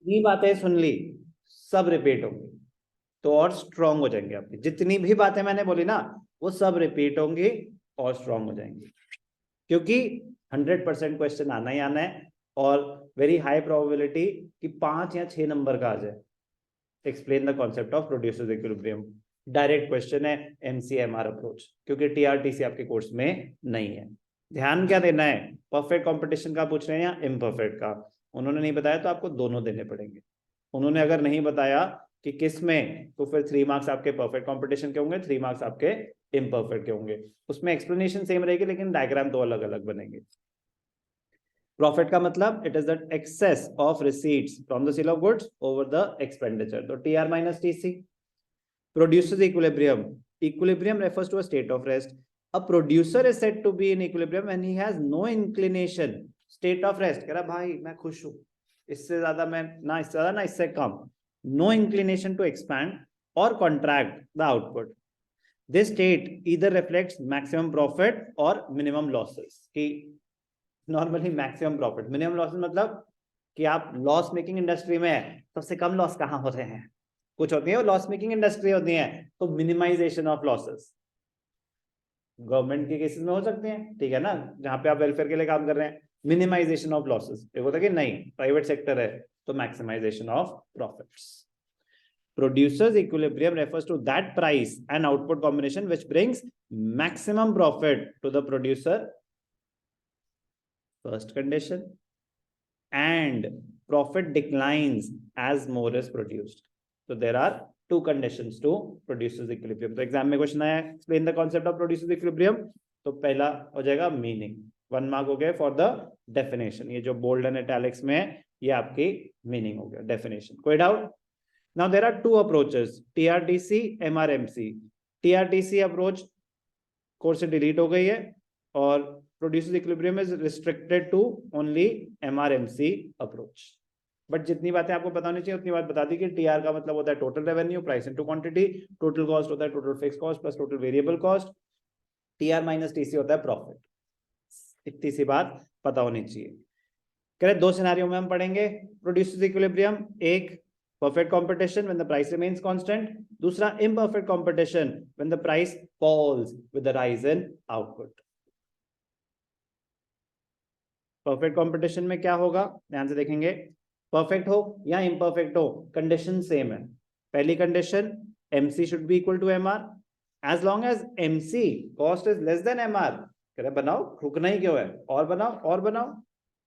जितनी बातें सुन ली सब रिपीट होंगी, तो और स्ट्रांग हो जाएंगे आपकी। जितनी भी बातें मैंने बोली ना वो सब रिपीट होंगी और स्ट्रांग हो जाएंगी, क्योंकि 100% क्वेश्चन आना ही आना है और वेरी हाई प्रोबेबिलिटी कि 5 या 6 नंबर का आ जाए। Explain the concept of producers equilibrium, direct question है एमसीएमआर अप्रोच, क्योंकि टीआरटीसी आपके कोर्स में नहीं है। ध्यान क्या देना है, परफेक्ट कंपटीशन का पूछ रहे हैं या इम्परफेक्ट का। उन्होंने नहीं बताया तो आपको दोनों देने पड़ेंगे। उन्होंने अगर नहीं बताया कि किस में, तो फिर 3 मार्क्स आपके परफेक्ट कंपटीशन के होंगे, 3 मार्क्स आपके इम्परफेक्ट के होंगे। उसमें एक्सप्लेनेशन सेम रहेगी लेकिन डायग्राम तो अलग अलग बनेंगे। प्रॉफिट का मतलब it is the excess of receipts from the sale of goods over the expenditure, तो TR minus TC. Producers equilibrium, equilibrium refers to a state of rest. A producer is said to be in equilibrium when he has no inclination, state of rest, कह रहा भाई मैं खुश हूं, इससे ज्यादा मैं ना, इससे ज्यादा ना इससे कम, नो इंक्लिनेशन टू एक्सपैंड और contract the output. This state either reflects maximum profit और मिनिमम लॉसेस। कि normally maximum profit, minimum losses मतलब कि आप लॉस मेकिंग इंडस्ट्री में है, सबसे कम लॉस कहां होते हैं, कुछ होती है वो लॉस मेकिंग इंडस्ट्री होती है, तो मिनिमाइजेशन ऑफ लॉसेस गवर्नमेंट के केसेस में हो सकते हैं, ठीक है ना, जहां पे आप वेलफेयर के लिए काम कर रहे हैं, मिनिमाइजेशन ऑफ लॉसेस। एक होता है कि नहीं प्राइवेट सेक्टर है तो maximization of profits. Producers equilibrium refers to that price and output combination which brings maximum profit to the producer, first condition, and profit declines as more is produced. So there are two conditions to producers equilibrium. तो exam में question आया explain the concept of producers equilibrium, तो पहला हो जाएगा meaning, 1 mark हो गया for the definition. ये जो बोल्ड एंड इटैलिक्स में है ये आपकी मीनिंग हो गया, डेफिनेशन। कोई doubt? Now there are two approaches, TRTC, MRMC. TRTC approach course से डिलीट हो गई है और producers equilibrium is restricted to only MRMC approach. But जितनी बातें आपको पता होनी चाहिए उतनी बात बता दी कि टीआर का मतलब होता है total revenue, price into quantity, total cost होता है total fix cost plus total variable cost, TR minus TC होता है प्रॉफिट। इतनी सी बात पता होनी चाहिए। कह रहे 2 सिनेरियो में हम पढ़ेंगे प्रोड्यूसर्स इक्विलिब्रियम, एक perfect competition when the price remains constant, दूसरा imperfect competition when the price falls with the rise in output. perfect competition में क्या होगा ध्यान से देखेंगे, perfect हो या imperfect हो कंडीशन सेम है। पहली condition MC should be equal to MR as long as MC cost is less than MR। कह रहे बनाओ, रुकना ही क्यों है, और बनाओ और बनाओ।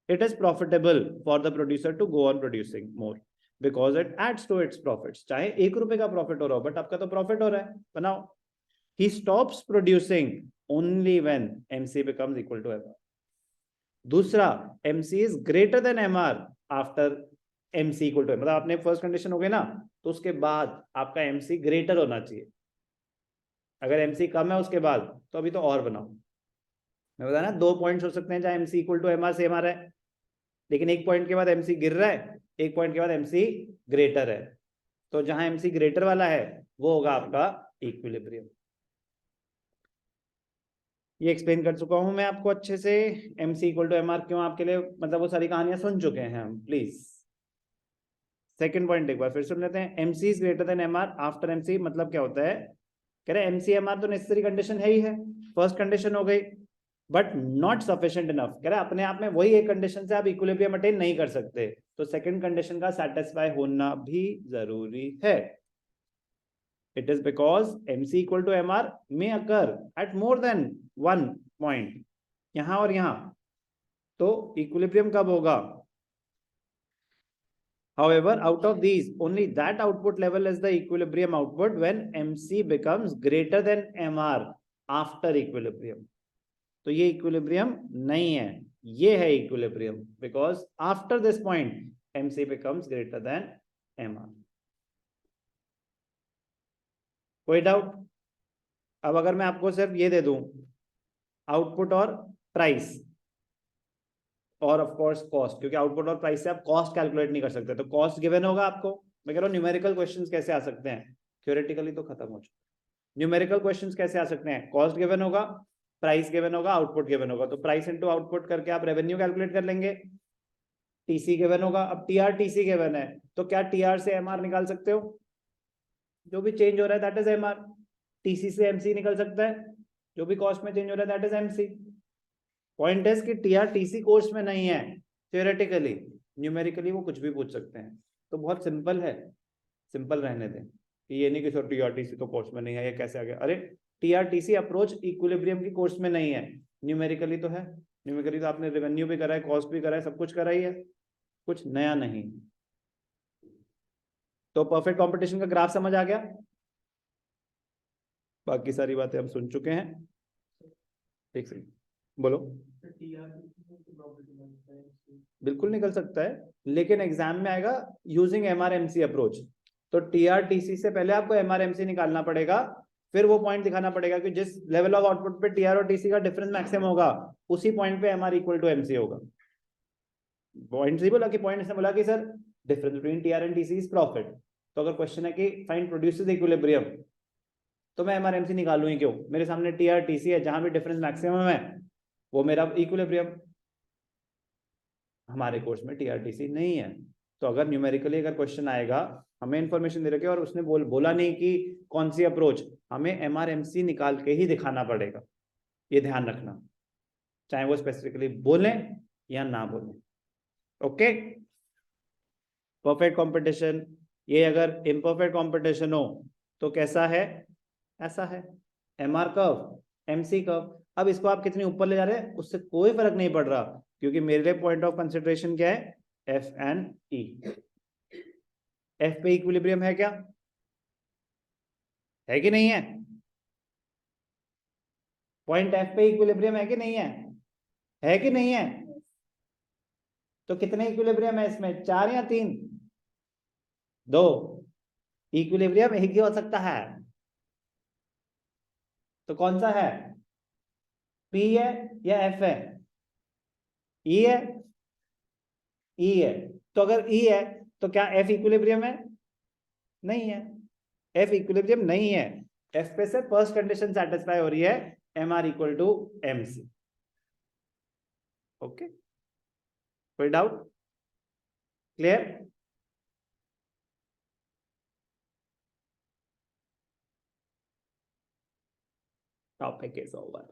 It is profitable for the producer to go on producing more because it adds to its profits। चाहे 1 रुपए का प्रॉफिट हो रहा हो बट आपका तो प्रॉफिट हो रहा है, बनाओ। He stops producing only when MC becomes equal to MR। दूसरा MC is greater than MR after MC equal to MR। मतलब आपने फर्स्ट कंडीशन हो गई ना, तो उसके बाद आपका MC ग्रेटर होना चाहिए। अगर MC कम है उसके बाद तो अभी तो और बनाओ। मैं बता ना 2 पॉइंट्स हो सकते हैं जहां MC equal to MR same आ रहा है, लेकिन एक पॉइंट के बाद MC गिर रहा है, एक पॉइंट के बाद MC ग्रेटर है, तो जहां MC ग्रेटर वाला है वो होगा आपका इक्विलिब्रियम। ये एक्सप्लेन कर चुका हूं मैं आपको अच्छे से, MC इक्वल टू MR क्यों आपके लिए, मतलब वो सारी कहानियां सुन चुके हैं हम। प्लीज सेकंड पॉइंट एक बार फिर सुन लेते हैं, MC is greater than MR after MC मतलब क्या होता है, कह रहे MC MR तो नेसेसरी कंडीशन है ही है, फर्स्ट कंडीशन हो गई, बट नॉट सफिशिएंट इनफ। कह रहे अपने आप में वही एक कंडीशन से आप इक्विलिब्रियम अटेन नहीं कर सकते, तो सेकंड कंडीशन का सेटिस्फाई होना भी जरूरी है। It is because MC equal to MR may occur at more than 1 point, यहां और यहां, तो इक्विलिब्रियम कब होगा? However, out of these, only that output level is the equilibrium output when MC becomes greater than MR after equilibrium। तो ये equilibrium नहीं है, ये है equilibrium, because after this point MC becomes greater than MR। कोई doubt? अब अगर मैं आपको सिर्फ ये दे दूं आउटपुट और प्राइस और ऑफ कोर्स कॉस्ट, क्योंकि आउटपुट और प्राइस से आप कॉस्ट कैलकुलेट नहीं कर सकते, तो कॉस्ट गिवन होगा आपको। मैं कह रहा हूं न्यूमेरिकल क्वेश्चंस कैसे आ सकते हैं, थ्योरेटिकली तो खत्म हो चुका। न्यूमेरिकल क्वेश्चंस कैसे आ सकते हैं, कॉस्ट गिवन होगा, प्राइस गिवन होगा, आउटपुट गिवन होगा, तो प्राइस इनटू आउटपुट करके आप रेवेन्यू कैलकुलेट कर लेंगे। टीसी गिवन होगा। अब टीआर टीसी गिवन है तो क्या टीआर से एमआर निकाल सकते हो? जो भी चेंज हो रहा है दैट इज एमआर। टीसी से एमसी निकल सकता है, जो भी कॉस्ट में चेंज हो रहा है दैट इज एमसी। पॉइंट है कि टीआर टीसी कोर्स में नहीं है, थियोरेटिकली, न्यूमेरिकली वो कुछ भी पूछ सकते हैं। तो बहुत सिंपल है, सिंपल रहने दें कि ये नहीं कि सर टीआरटीसी तो कोर्स में नहीं है, ये कैसे आ गया? अरे टीआरटीसी अप्रोच इक्विलिब्रियम की कोर्स में नहीं है, न्यूमेरिकली तो है। न्यूमेरिकली तो आपने रेवेन्यू भी करा है, कॉस्ट भी करा है, सब कुछ करा ही है, कुछ नया नहीं। तो परफेक्ट कंपटीशन का ग्राफ समझ आ गया, बाकी सारी बातें हम सुन चुके हैं। ठीक सही, बोलो। बिल्कुल निकल सकता है, लेकिन एग्जाम में आएगा यूजिंग एमआरएमसी अप्रोच। तो टीआरटीसी से पहले आपको एमआरएमसी निकालना पड़ेगा, फिर वो पॉइंट दिखाना पड़ेगा कि जिस लेवल ऑफ आउटपुट पे टीआर और टीसी का डिफरेंस मैक्सिमम होगा उसी पॉइंट पे एमआर इक्वल टू एमसी होगा। पॉइंट नहीं बोला कि पॉइंट इसने बोला कि sir difference between TR and TC is profit. तो अगर क्वेश्चन है कि फाइंड प्रोड्यूसेस इक्विलिब्रियम, तो मैं एमआरएमसी निकालूं ही क्यों? मेरे सामने टीआर टीसी है, जहां भी डिफरेंस मैक्सिमम है वो मेरा इक्विलिब्रियम। हमारे कोर्स में टीआरटीसी नहीं है। तो अगर न्यूमेरिकली अगर क्वेश्चन आएगा, हमें इंफॉर्मेशन दे रखे और उसने बोला नहीं कि कौन सी अप्रोच, हमें एमआरएमसी निकाल के ही दिखाना पड़ेगा, ये ध्यान रखना, चाहे वो स्पेसिफिकली बोलें या ना बोलें। Okay, perfect competition. ये अगर इम्परफेक्ट कंपटीशन हो तो कैसा है? ऐसा है, एमआर कर्व एमसी कर्व। अब इसको आप कितनी ऊपर ले जा रहे हैं उससे कोई फर्क नहीं पड़ रहा, क्योंकि मेरे लिए पॉइंट ऑफ कंसिडरेशन क्या है? F and E. एफ पे इक्विलिब्रियम है क्या? है कि नहीं है? पॉइंट एफ पे इक्विलिब्रियम है कि नहीं है? है कि नहीं है? तो कितने इक्विलिब्रियम है इसमें, 4 या 3? 2। इक्विलिब्रियम एक ही हो सकता है, तो कौन सा है? पी है या एफ है? ई है, ई है। तो अगर ई है तो क्या एफ इक्विलिब्रियम है? नहीं है, एफ इक्विलिब्रियम नहीं है। एफ पे से फर्स्ट कंडीशन सेटिस्फाई हो रही है, M R equal to M C. Okay, कोई doubt? Clear? Topic is over.